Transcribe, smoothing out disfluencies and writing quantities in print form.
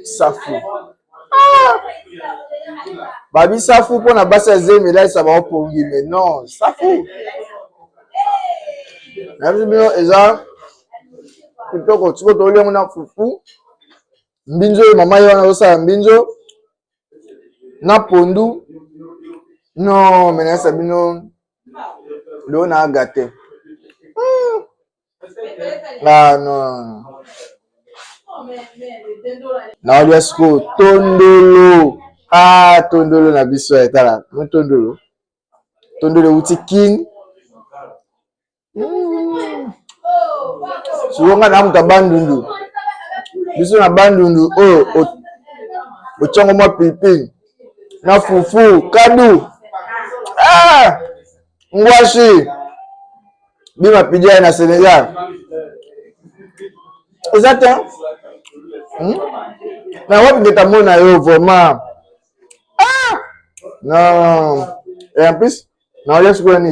safu. Babi safu pour na basa zemi là ça va pour mais non, safu. Nabi bino eza kitoko tiko to lengo na fufu. Mbinzo mama yona osa mbinzo na pondu. Non, mais ça bino lo na gâté. Ah non. Na olia sko tondolo. Ah tondolo na biso etala. Mo tondolo. Tondolo uti king. Suonga na mta bandundu. Biso na bandundu o chongo mo pipi. Na fufu, kadu. Ah! Ngwashi. Bima pijana na Senegal. Exactement. Na wapi ngetamona yo vraiment. Ah! Non. Et en plus, na olia sko ni